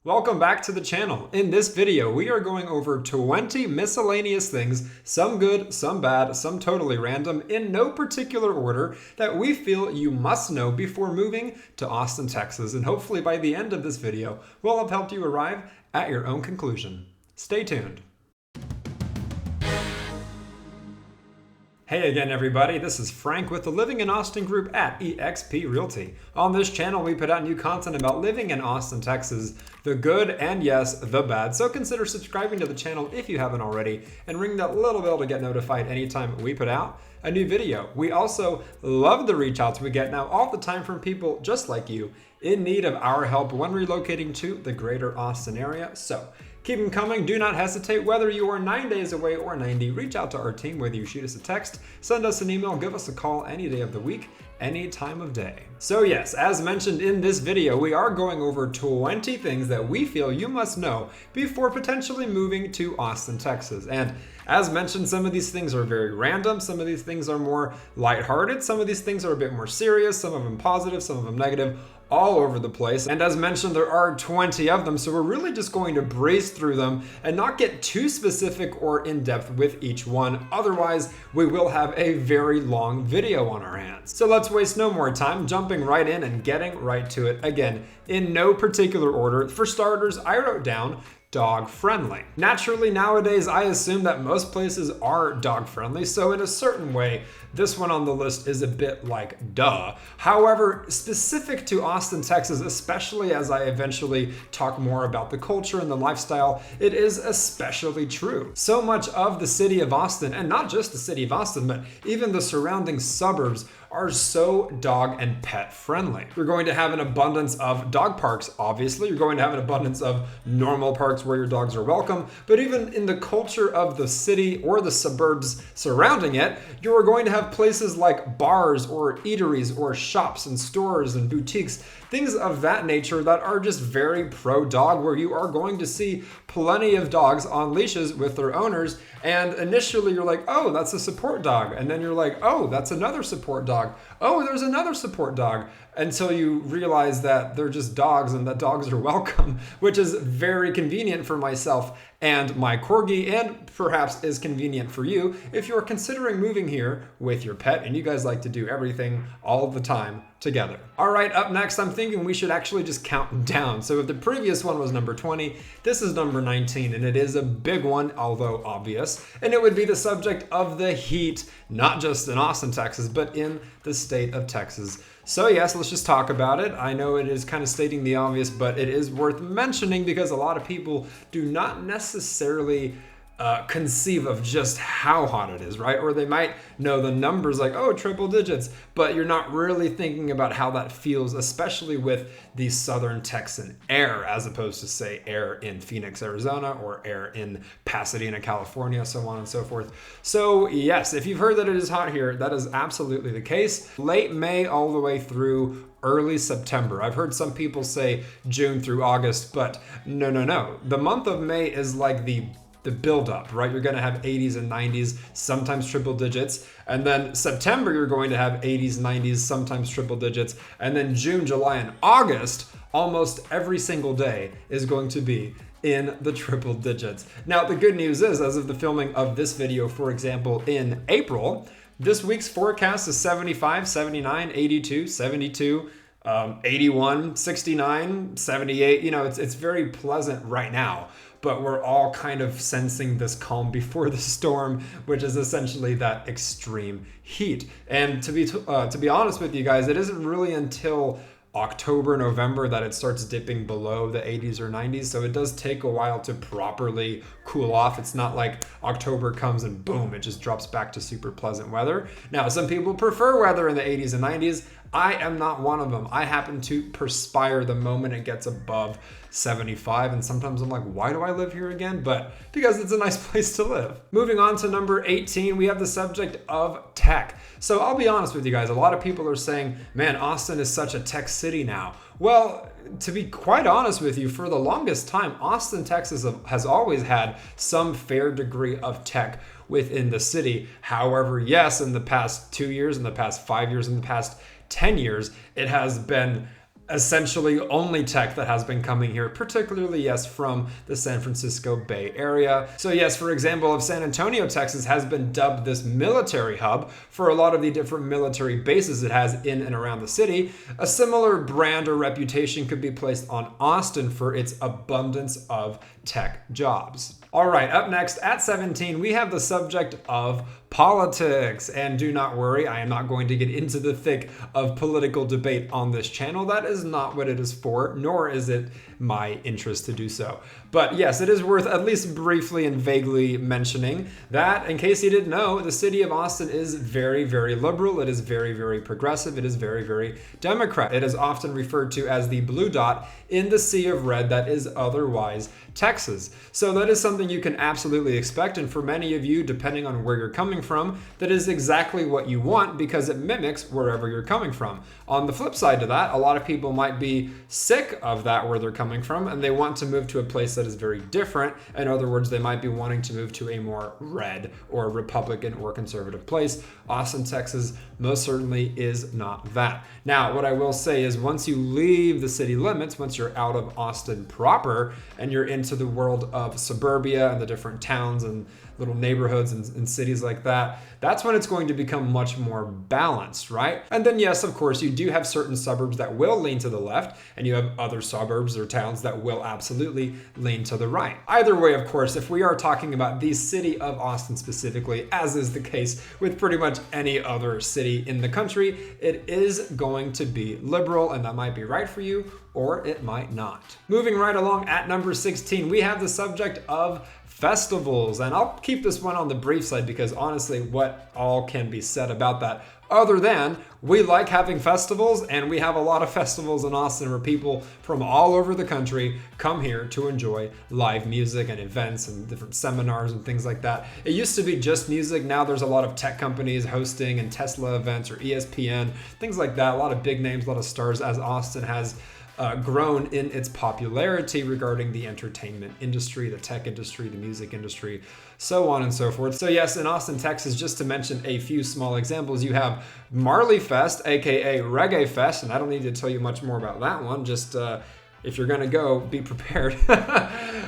Welcome back to the channel. In this video, we are going over 20 miscellaneous things, some good, some bad, some totally random, in no particular order, that we feel you must know before moving to Austin, Texas. And hopefully by the end of this video, we'll have helped you arrive at your own conclusion. Stay tuned. Hey again everybody, this is Frank with the Living in Austin group at eXp Realty. On this channel we put out new content about living in Austin, Texas, the good and yes, the bad. So consider subscribing to the channel if you haven't already and ring that little bell to get notified anytime we put out a new video. We also love the reach outs we get now all the time from people just like you in need of our help when relocating to the greater Austin area. So keep them coming. Do not hesitate. Whether you are 9 days away or 90, reach out to our team, whether you shoot us a text, send us an email, give us a call any day of the week, any time of day. So yes, as mentioned in this video, we are going over 20 things that we feel you must know before potentially moving to Austin, Texas. And as mentioned, some of these things are very random. Some of these things are more lighthearted. Some of these things are a bit more serious, some of them positive, some of them negative, all over the place. And as mentioned, there are 20 of them, so we're really just going to breeze through them and not get too specific or in-depth with each one. Otherwise, we will have a very long video on our hands. So let's waste no more time jumping right in and getting right to it. Again, in no particular order. For starters, I wrote down dog friendly. Naturally, nowadays, I assume that most places are dog friendly, so in a certain way, this one on the list is a bit like duh. However, specific to Austin, Texas, especially as I eventually talk more about the culture and the lifestyle, it is especially true. So much of the city of Austin, and not just the city of Austin, but even the surrounding suburbs, are so dog and pet friendly. You're going to have an abundance of dog parks, obviously. You're going to have an abundance of normal parks where your dogs are welcome. But even in the culture of the city or the suburbs surrounding it, you are going to have places like bars or eateries or shops and stores and boutiques, things of that nature that are just very pro-dog, where you are going to see plenty of dogs on leashes with their owners. And initially you're like, oh, that's a support dog. And then you're like, oh, that's another support dog. Oh, there's another support dog. Until you realize that they're just dogs and that dogs are welcome, which is very convenient for myself and my corgi, and perhaps is convenient for you if you're considering moving here with your pet and you guys like to do everything all the time together. All right, up next, I'm thinking we should actually just count down. So if the previous one was number 20, this is number 19, and it is a big one, although obvious, and it would be the subject of the heat, not just in Austin, Texas, but in the state of Texas. So yes, let's just talk about it. I know it is kind of stating the obvious, but it is worth mentioning because a lot of people do not necessarily conceive of just how hot it is, right? Or they might know the numbers like, oh, triple digits, but you're not really thinking about how that feels, especially with the southern Texan air, as opposed to, say, air in Phoenix, Arizona, or air in Pasadena, California, so on and so forth. So yes, if you've heard that it is hot here, that is absolutely the case. Late May all the way through early September. I've heard some people say June through August, but no. The month of May is like the build up, right? You're going to have 80s and 90s, sometimes triple digits. And then September, you're going to have 80s, 90s, sometimes triple digits. And then June, July, and August, almost every single day is going to be in the triple digits. Now, the good news is, as of the filming of this video, for example, in April, this week's forecast is 75, 79, 82, 72, 81, 69, 78. You know, it's very pleasant right now. But we're all kind of sensing this calm before the storm, which is essentially that extreme heat. And to be honest with you guys, it isn't really until October, November that it starts dipping below the 80s or 90s. So it does take a while to properly cool off. It's not like October comes and boom, it just drops back to super pleasant weather. Now, some people prefer weather in the 80s and 90s. I am not one of them. I happen to perspire the moment it gets above 75, and sometimes I'm like, why do I live here again? But because it's a nice place to live. Moving on to number 18, we have the subject of tech. So I'll be honest with you guys, a lot of people are saying, man, Austin is such a tech city now. Well, to be quite honest with you, for the longest time, Austin, Texas has always had some fair degree of tech within the city. However, yes, in the past 2 years, in the past 5 years, in the past 10 years, it has been essentially only tech that has been coming here, particularly, yes, from the San Francisco Bay Area. So yes, for example, if San Antonio, Texas has been dubbed this military hub for a lot of the different military bases it has in and around the city, a similar brand or reputation could be placed on Austin for its abundance of tech jobs. All right, up next at 17, we have the subject of politics. And do not worry, I am not going to get into the thick of political debate on this channel. That is not what it is for, nor is it my interest to do so. But yes, it is worth at least briefly and vaguely mentioning that, in case you didn't know, the city of Austin is very, very liberal. It is very, very progressive. It is very, very Democrat. It is often referred to as the blue dot in the sea of red that is otherwise Texas. So that is something you can absolutely expect. And for many of you, depending on where you're coming from, that is exactly what you want because it mimics wherever you're coming from. On the flip side to that, a lot of people might be sick of that where they're coming from and they want to move to a place that is very different. In other words, they might be wanting to move to a more red or Republican or conservative place. Austin, Texas most certainly is not that. Now, what I will say is once you leave the city limits, once you're out of Austin proper and you're into the world of suburbia and the different towns and little neighborhoods and cities like that, that's when it's going to become much more balanced, right? And then yes, of course, you do have certain suburbs that will lean to the left, and you have other suburbs or towns that will absolutely lean to the right. Either way, of course, if we are talking about the city of Austin specifically, as is the case with pretty much any other city in the country, it is going to be liberal, and that might be right for you, or it might not. Moving right along at number 16, we have the subject of festivals, and I'll keep this one on the brief side because honestly, what all can be said about that other than we like having festivals, and we have a lot of festivals in Austin where people from all over the country come here to enjoy live music and events and different seminars and things like that. It used to be just music. Now there's a lot of tech companies hosting and Tesla events or ESPN, things like that. A lot of big names, a lot of stars as Austin has grown in its popularity regarding the entertainment industry, the tech industry, the music industry, so on and so forth. So yes, in Austin, Texas, just to mention a few small examples, you have Marley Fest, aka Reggae Fest, and I don't need to tell you much more about that one, just if you're gonna go, be prepared.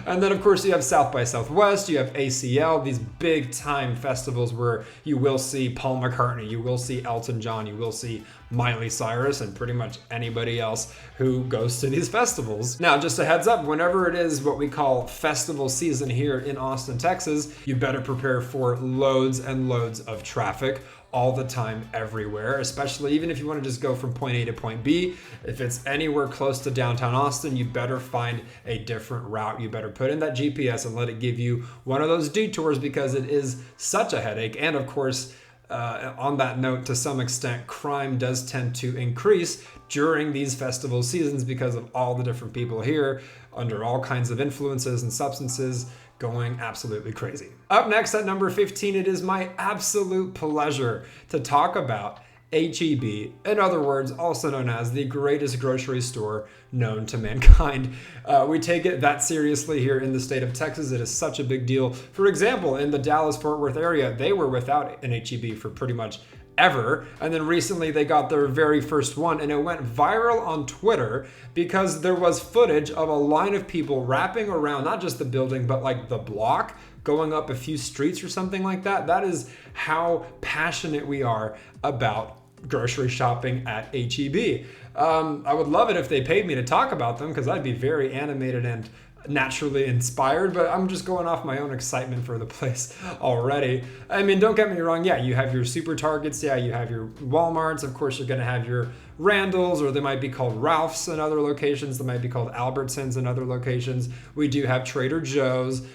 And then of course you have South by Southwest, you have ACL, these big time festivals where you will see Paul McCartney, you will see Elton John, you will see Miley Cyrus, and pretty much anybody else who goes to these festivals. Now, just a heads up, whenever it is what we call festival season here in Austin, Texas, you better prepare for loads and loads of traffic all the time, everywhere, especially even if you want to just go from point A to point B. If it's anywhere close to downtown Austin, you better find a different route. You better put in that GPS and let it give you one of those detours because it is such a headache. And of course, on that note, to some extent, crime does tend to increase during these festival seasons because of all the different people here under all kinds of influences and substances going absolutely crazy. Up next at number 15, it is my absolute pleasure to talk about H-E-B, in other words, also known as the greatest grocery store known to mankind. We take it that seriously here in the state of Texas. It is such a big deal. For example, in the Dallas-Fort Worth area, they were without an H-E-B for pretty much ever. And then recently they got their very first one, and it went viral on Twitter because there was footage of a line of people wrapping around not just the building, but like the block, going up a few streets or something like that. That is how passionate we are about grocery shopping at H-E-B. I would love it if they paid me to talk about them because I'd be very animated and naturally inspired, but I'm just going off my own excitement for the place already. I mean, don't get me wrong. Yeah, you have your super Targets. Yeah, you have your Walmarts. Of course, you're going to have your Randalls, or they might be called Ralphs in other locations. They might be called Albertsons in other locations. We do have Trader Joe's.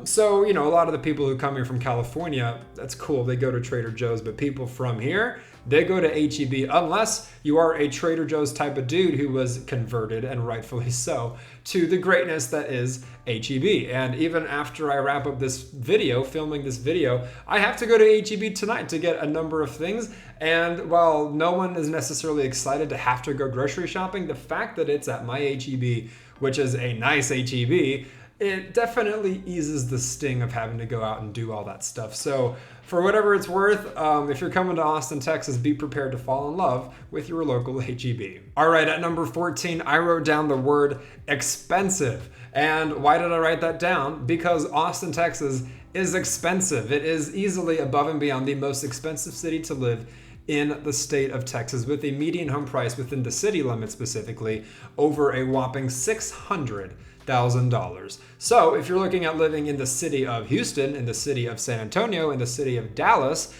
So, you know, a lot of the people who come here from California, that's cool. They go to Trader Joe's, but people from here, they go to H-E-B unless you are a Trader Joe's type of dude who was converted, and rightfully so, to the greatness that is H-E-B. And even after I wrap up this video, filming this video, I have to go to H-E-B tonight to get a number of things. And while no one is necessarily excited to have to go grocery shopping, the fact that it's at my H-E-B, which is a nice H-E-B, it definitely eases the sting of having to go out and do all that stuff. So for whatever it's worth, if you're coming to Austin, Texas, be prepared to fall in love with your local HEB. All right, at number 14, I wrote down the word expensive. And why did I write that down? Because Austin, Texas is expensive. It is easily above and beyond the most expensive city to live in the state of Texas, with a median home price within the city limits specifically over a whopping $600,000. So if you're looking at living in the city of Houston, in the city of San Antonio, in the city of Dallas,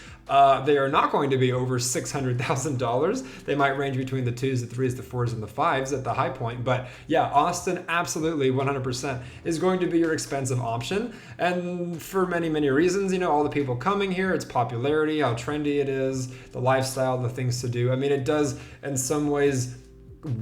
they are not going to be over $600,000. They might range between the 2s, the 3s, the 4s, and the 5s at the high point. But yeah, Austin absolutely 100% is going to be your expensive option. And for many, many reasons, all the people coming here, its popularity, how trendy it is, the lifestyle, the things to do. I mean, it does in some ways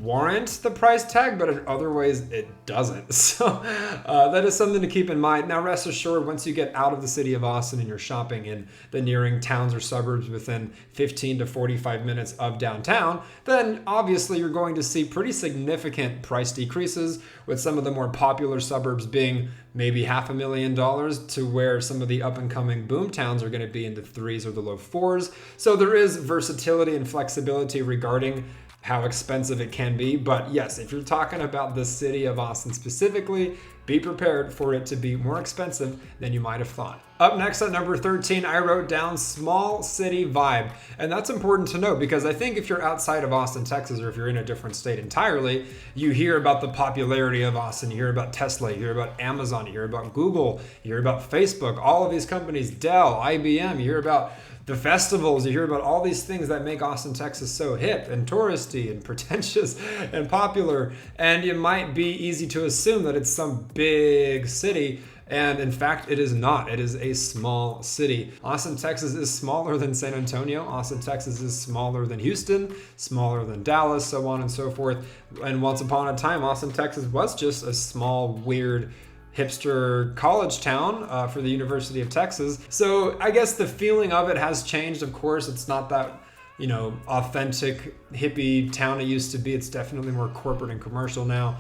warrant the price tag, but in other ways it doesn't. So that is something to keep in mind. Now, rest assured, once you get out of the city of Austin and you're shopping in the nearing towns or suburbs within 15 to 45 minutes of downtown, then obviously you're going to see pretty significant price decreases, with some of the more popular suburbs being maybe $500,000 to where some of the up and coming boom towns are going to be in the 3s or the low 4s. So there is versatility and flexibility regarding how expensive it can be. But yes, if you're talking about the city of Austin specifically, be prepared for it to be more expensive than you might have thought. Up next at number 13, I wrote down small city vibe. And that's important to note, because I think if you're outside of Austin, Texas, or if you're in a different state entirely, you hear about the popularity of Austin, you hear about Tesla, you hear about Amazon, you hear about Google, you hear about Facebook, all of these companies, Dell, IBM, you hear about the festivals, you hear about all these things that make Austin, Texas so hip and touristy and pretentious and popular. And it might be easy to assume that it's some big city. And in fact, it is not. It is a small city. Austin, Texas is smaller than San Antonio. Austin, Texas is smaller than Houston, smaller than Dallas, so on and so forth. And once upon a time, Austin, Texas was just a small, weird, hipster college town for the University of Texas. So I guess the feeling of it has changed. Of course, it's not that, authentic hippie town it used to be. It's definitely more corporate and commercial now,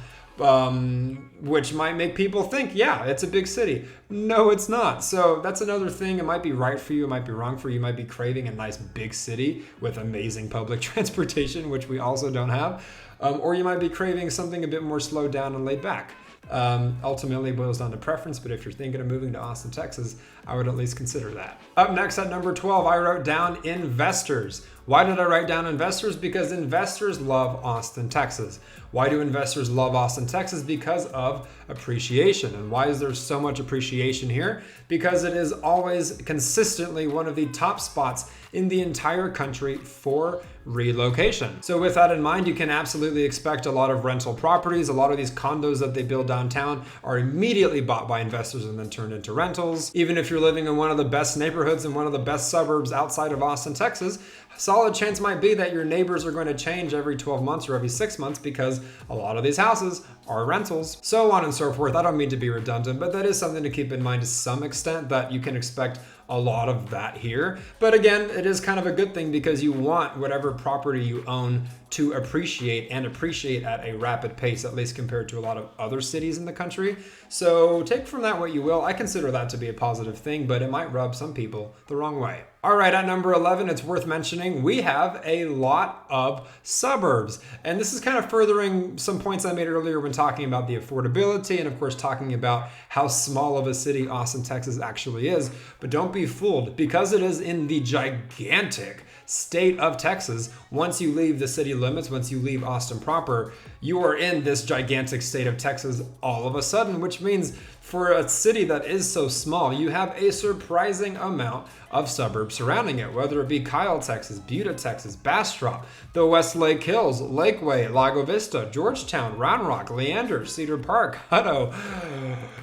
which might make people think, yeah, it's a big city. No, it's not. So that's another thing. It might be right for you. It might be wrong for you. You might be craving a nice big city with amazing public transportation, which we also don't have. Or you might be craving something a bit more slowed down and laid back. Ultimately, it boils down to preference, but if you're thinking of moving to Austin, Texas, I would at least consider that. Up next at number 12, I wrote down investors. Why did I write down investors? Because investors love Austin, Texas. Why do investors love Austin, Texas? Because of appreciation. And why is there so much appreciation here? Because it is always consistently one of the top spots in the entire country for relocation. So with that in mind, you can absolutely expect a lot of rental properties. A lot of these condos that they build downtown are immediately bought by investors and then turned into rentals. Even if you're living in one of the best neighborhoods in one of the best suburbs outside of Austin, Texas, solid chance might be that your neighbors are going to change every 12 months or every 6 months, because a lot of these houses are rentals, so on and so forth. I don't mean to be redundant, but that is something to keep in mind to some extent, that you can expect a lot of that here. But again, it is kind of a good thing, because you want whatever property you own to appreciate, and appreciate at a rapid pace, at least compared to a lot of other cities in the country. So take from that what you will. I consider that to be a positive thing, but it might rub some people the wrong way. All right, at number 11, it's worth mentioning, we have a lot of suburbs. And this is kind of furthering some points I made earlier when talking about the affordability, and of course talking about how small of a city Austin, Texas actually is. But don't be fooled, because it is in the gigantic state of Texas. Once you leave the city limits, once you leave Austin proper, you are in this gigantic state of Texas all of a sudden, which means for a city that is so small, you have a surprising amount of suburbs surrounding it, whether it be Kyle, Texas, Buda, Texas, Bastrop, the Westlake Hills, Lakeway, Lago Vista, Georgetown, Round Rock, Leander, Cedar Park, Hutto,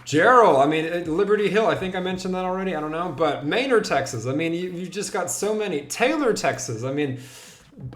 Jarrell, Liberty Hill, I think I mentioned that already, I don't know, but Manor, Texas, you've just got so many, Taylor, Texas,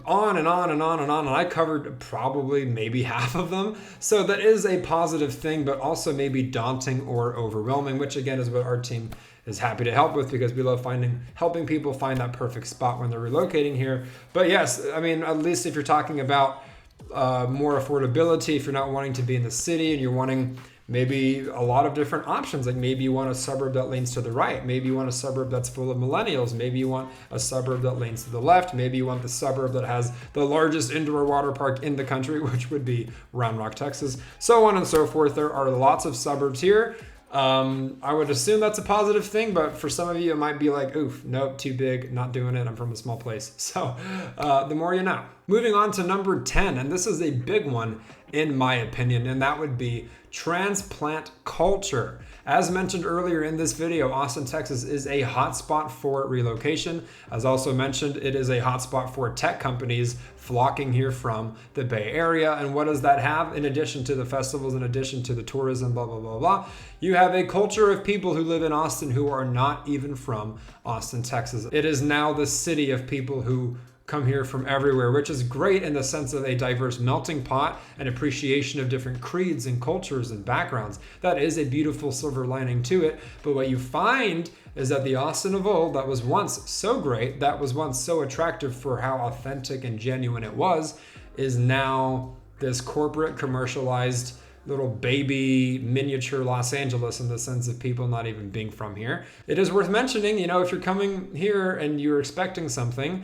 on and on and on and on, and I covered probably maybe half of them. So that is a positive thing, but also maybe daunting or overwhelming, which again is what our team is happy to help with, because we love helping people find that perfect spot when they're relocating here. But yes, at least if you're talking about more affordability, if you're not wanting to be in the city and you're wanting maybe a lot of different options. Like maybe you want a suburb that leans to the right. Maybe you want a suburb that's full of millennials. Maybe you want a suburb that leans to the left. Maybe you want the suburb that has the largest indoor water park in the country, which would be Round Rock, Texas. So on and so forth. There are lots of suburbs here. I would assume that's a positive thing, but for some of you, it might be like, oof, nope, too big, not doing it. I'm from a small place. So the more you know. Moving on to number 10, and this is a big one in my opinion, and that would be transplant culture. As mentioned earlier in this video, Austin, Texas is a hotspot for relocation. As also mentioned, it is a hotspot for tech companies flocking here from the Bay Area. And what does that have? In addition to the festivals, in addition to the tourism, blah, blah, blah, blah, you have a culture of people who live in Austin who are not even from Austin, Texas. It is now the city of people who come here from everywhere, which is great in the sense of a diverse melting pot and appreciation of different creeds and cultures and backgrounds. That is a beautiful silver lining to it. But what you find is that the Austin of old that was once so great, that was once so attractive for how authentic and genuine it was, is now this corporate commercialized little baby miniature Los Angeles in the sense of people not even being from here. It is worth mentioning, if you're coming here and you're expecting something,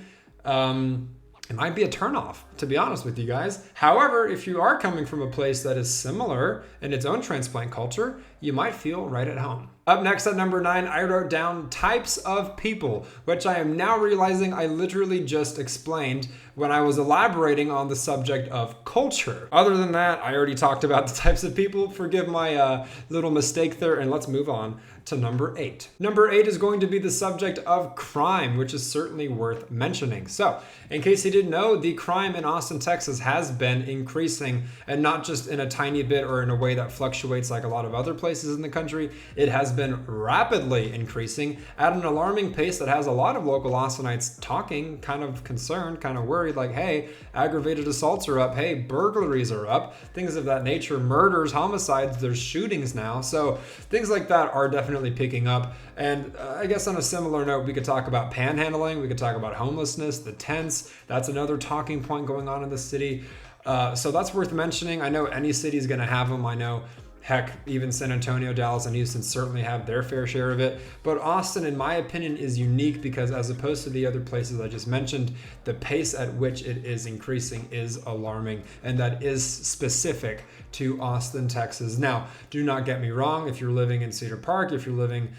it might be a turnoff, to be honest with you guys. However, if you are coming from a place that is similar in its own transplant culture, you might feel right at home. Up next at number 9, I wrote down types of people, which I am now realizing I literally just explained when I was elaborating on the subject of culture. Other than that, I already talked about the types of people. Forgive my little mistake there, and let's move on to number 8. Number 8 is going to be the subject of crime, which is certainly worth mentioning. So, in case you didn't know, the crime in Austin, Texas has been increasing, and not just in a tiny bit or in a way that fluctuates like a lot of other places in the country. It has been rapidly increasing at an alarming pace that has a lot of local Austinites talking, kind of concerned, kind of worried, like, hey, aggravated assaults are up, hey, burglaries are up, things of that nature, murders, homicides, there's shootings now. So things like that are definitely picking up. And I guess on a similar note, we could talk about panhandling, we could talk about homelessness, the tents. That's another talking point going on in the city. So that's worth mentioning. I know any city is going to have them. I know, heck, even San Antonio, Dallas, and Houston certainly have their fair share of it. But Austin, in my opinion, is unique because as opposed to the other places I just mentioned, the pace at which it is increasing is alarming. And that is specific to Austin, Texas. Now, do not get me wrong. If you're living in Cedar Park, if you're living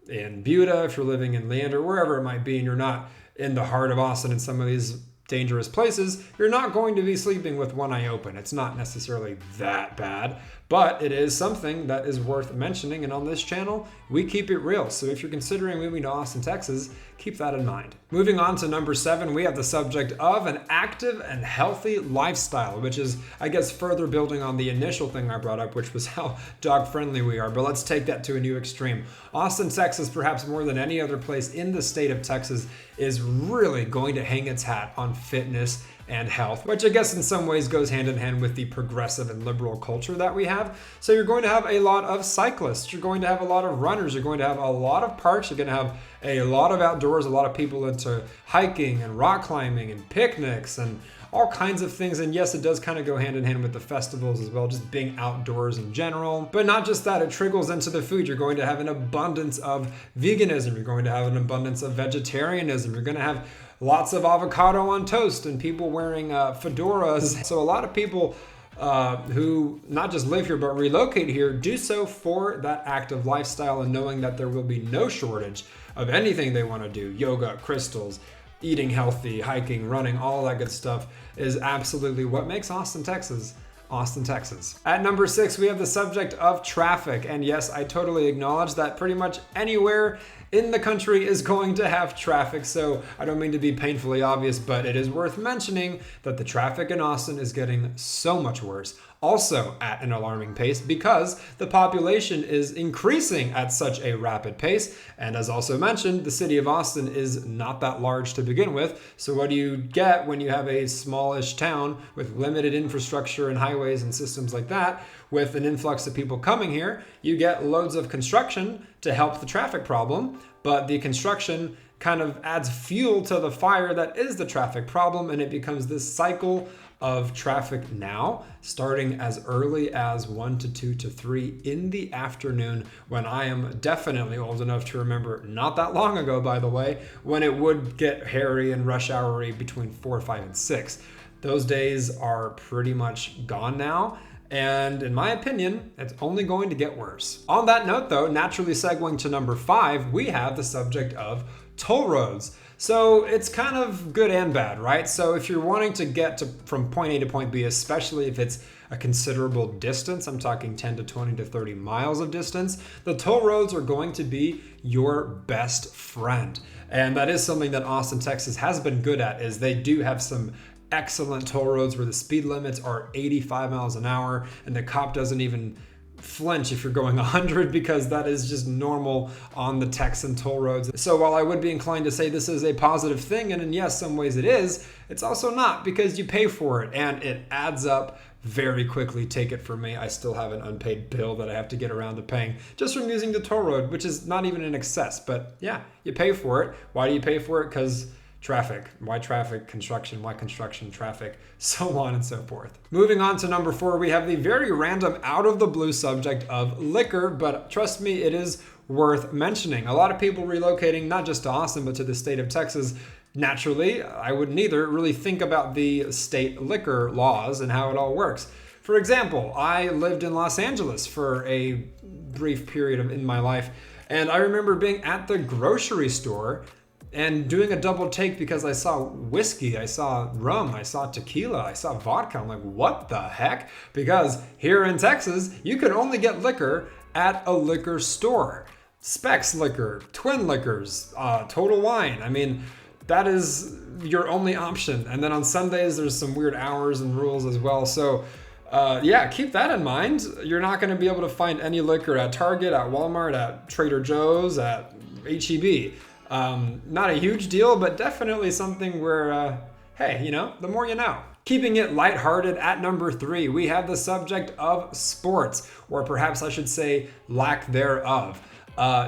in Buda, if you're living in Leander, wherever it might be, and you're not in the heart of Austin in some of these dangerous places, you're not going to be sleeping with one eye open. It's not necessarily that bad, but it is something that is worth mentioning. And on this channel, we keep it real. So if you're considering moving to Austin, Texas, keep that in mind. Moving on to number 7, we have the subject of an active and healthy lifestyle, which is, I guess, further building on the initial thing I brought up, which was how dog friendly we are. But let's take that to a new extreme. Austin, Texas, perhaps more than any other place in the state of Texas, is really going to hang its hat on fitness and health, which I guess in some ways goes hand in hand with the progressive and liberal culture that we have. So you're going to have a lot of cyclists, you're going to have a lot of runners, you're going to have a lot of parks, you're going to have a lot of outdoors, a lot of people into hiking and rock climbing and picnics and all kinds of things. And yes, it does kind of go hand in hand with the festivals as well, just being outdoors in general. But not just that, it trickles into the food. You're going to have an abundance of veganism. You're going to have an abundance of vegetarianism. You're going to have lots of avocado on toast and people wearing fedoras. So a lot of people who not just live here but relocate here do so for that active lifestyle and knowing that there will be no shortage of anything they want to do. Yoga, crystals, eating healthy, hiking, running, all that good stuff is absolutely what makes Austin, Texas, Austin, Texas. At number 6, we have the subject of traffic. And yes, I totally acknowledge that pretty much anywhere in the country is going to have traffic. So I don't mean to be painfully obvious, but it is worth mentioning that the traffic in Austin is getting so much worse. Also at an alarming pace because the population is increasing at such a rapid pace. And as also mentioned, the city of Austin is not that large to begin with. So what do you get when you have a smallish town with limited infrastructure and highways and systems like that? With an influx of people coming here, you get loads of construction to help the traffic problem, but the construction kind of adds fuel to the fire that is the traffic problem, and it becomes this cycle of traffic now, starting as early as 1 to 2 to 3 in the afternoon, when I am definitely old enough to remember, not that long ago, by the way, when it would get hairy and rush houry between 4, 5, and 6. Those days are pretty much gone now. And in my opinion, it's only going to get worse. On that note though, naturally segueing to number 5, we have the subject of toll roads. So it's kind of good and bad, right? So if you're wanting to get from point A to point B, especially if it's a considerable distance, I'm talking 10 to 20 to 30 miles of distance, the toll roads are going to be your best friend. And that is something that Austin, Texas has been good at, is they do have some excellent toll roads where the speed limits are 85 miles an hour and the cop doesn't even flinch if you're going 100, because that is just normal on the Texan toll roads. So while I would be inclined to say this is a positive thing, and in yes, some ways it is, it's also not, because you pay for it and it adds up very quickly. Take it from me, I still have an unpaid bill that I have to get around to paying just from using the toll road, which is not even in excess, but yeah, you pay for it. Why do you pay for it? Because traffic. Why traffic? Construction. Why construction? Traffic. So on and so forth. Moving on to number 4, we have the very random, out of the blue subject of liquor, but trust me, it is worth mentioning. A lot of people relocating not just to Austin, but to the state of Texas. Naturally, I would neither really think about the state liquor laws and how it all works. For example, I lived in Los Angeles for a brief period in my life, and I remember being at the grocery store and doing a double take because I saw whiskey, I saw rum, I saw tequila, I saw vodka. I'm like, what the heck? Because here in Texas, you can only get liquor at a liquor store. Specs Liquor, Twin Liquors, Total Wine. I mean, that is your only option. And then on Sundays, there's some weird hours and rules as well. So yeah, keep that in mind. You're not going to be able to find any liquor at Target, at Walmart, at Trader Joe's, at H-E-B. Not a huge deal, but definitely something where, hey, you know, the more you know. Keeping it lighthearted at number 3, we have the subject of sports, or perhaps I should say lack thereof.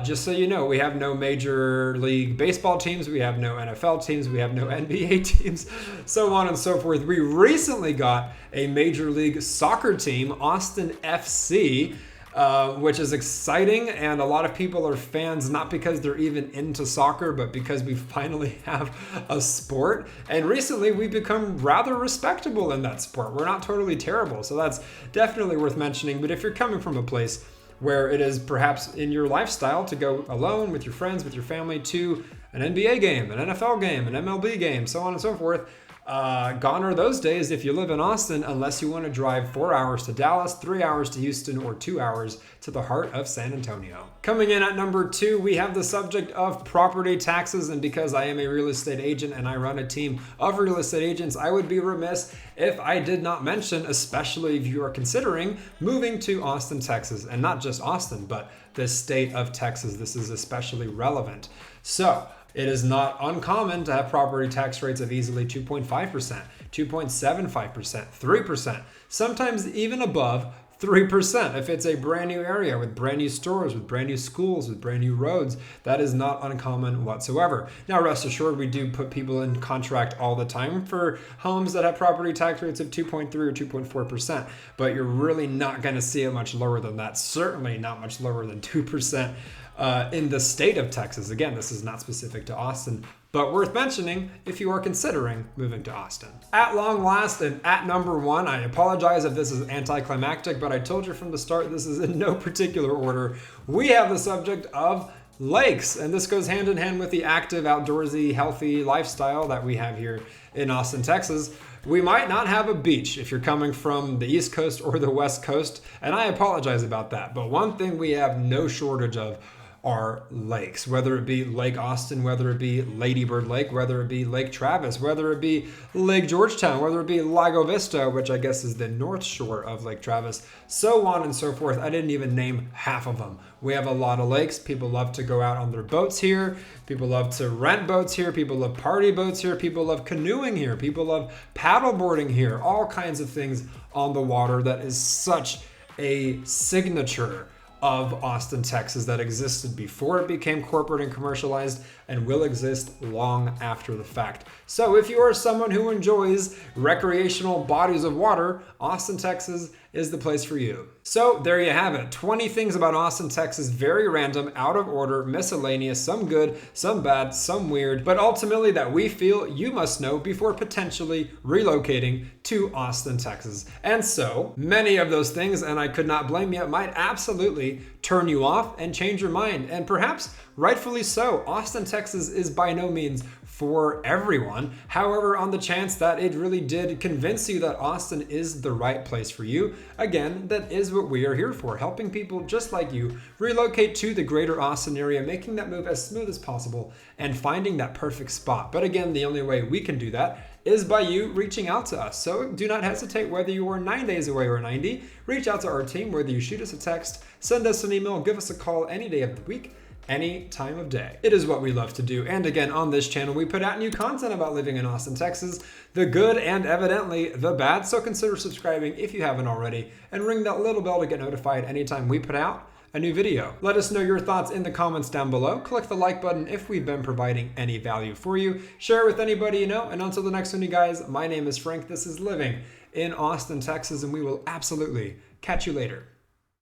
Just so you know, we have no Major League Baseball teams, we have no NFL teams, we have no NBA teams, so on and so forth. We recently got a Major League Soccer team, Austin FC, which is exciting, and a lot of people are fans not because they're even into soccer, but because we finally have a sport. And recently we've become rather respectable in that sport. We're not totally terrible, so that's definitely worth mentioning. But if you're coming from a place where it is perhaps in your lifestyle to go alone with your friends, with your family, to an NBA game, an NFL game, an MLB game, so on and so forth, gone are those days if you live in Austin, unless you want to drive 4 hours to Dallas, 3 hours to Houston, or 2 hours to the heart of San Antonio. Coming in at number 2, we have the subject of property taxes, and because I am a real estate agent and I run a team of real estate agents, I would be remiss if I did not mention, especially if you are considering moving to Austin, Texas, and not just Austin, but the state of Texas. This is especially relevant. So, it is not uncommon to have property tax rates of easily 2.5%, 2.75%, 3%, sometimes even above 3% if it's a brand new area with brand new stores, with brand new schools, with brand new roads. That is not uncommon whatsoever. Now, rest assured, we do put people in contract all the time for homes that have property tax rates of 2.3 or 2.4%, but you're really not going to see it much lower than that. Certainly not much lower than 2%. In the state of Texas. Again, this is not specific to Austin, but worth mentioning if you are considering moving to Austin. At long last, and at number 1, I apologize if this is anticlimactic, but I told you from the start this is in no particular order. We have the subject of lakes, and this goes hand in hand with the active, outdoorsy, healthy lifestyle that we have here in Austin, Texas. We might not have a beach if you're coming from the East Coast or the West Coast, and I apologize about that, but one thing we have no shortage of are lakes, whether it be Lake Austin, whether it be Lady Bird Lake, whether it be Lake Travis, whether it be Lake Georgetown, whether it be Lago Vista, which I guess is the north shore of Lake Travis, so on and so forth. I didn't even name half of them. We have a lot of lakes. People love to go out on their boats here. People love to rent boats here. People love party boats here. People love canoeing here. People love paddleboarding here. All kinds of things on the water. That is such a signature of Austin, Texas that existed before it became corporate and commercialized and will exist long after the fact. So if you are someone who enjoys recreational bodies of water, Austin, Texas is the place for you. So there you have it. 20 things about Austin, Texas, very random, out of order, miscellaneous, some good, some bad, some weird, but ultimately that we feel you must know before potentially relocating to Austin, Texas. And so many of those things, and I could not blame you, might absolutely turn you off and change your mind. And perhaps rightfully so. Austin, Texas is by no means for everyone. However, on the chance that it really did convince you that Austin is the right place for you, again, that is what we are here for, helping people just like you relocate to the greater Austin area, making that move as smooth as possible and finding that perfect spot. But again, the only way we can do that is by you reaching out to us. So do not hesitate, whether you are 9 days away or 90, reach out to our team, whether you shoot us a text, send us an email, give us a call any day of the week, any time of day. It is what we love to do. And again, on this channel, we put out new content about living in Austin, Texas, the good and evidently the bad. So consider subscribing if you haven't already and ring that little bell to get notified anytime we put out a new video. Let us know your thoughts in the comments down below. Click the like button if we've been providing any value for you. Share it with anybody you know. And until the next one, you guys, my name is Frank. This is Living in Austin, Texas, and we will absolutely catch you later.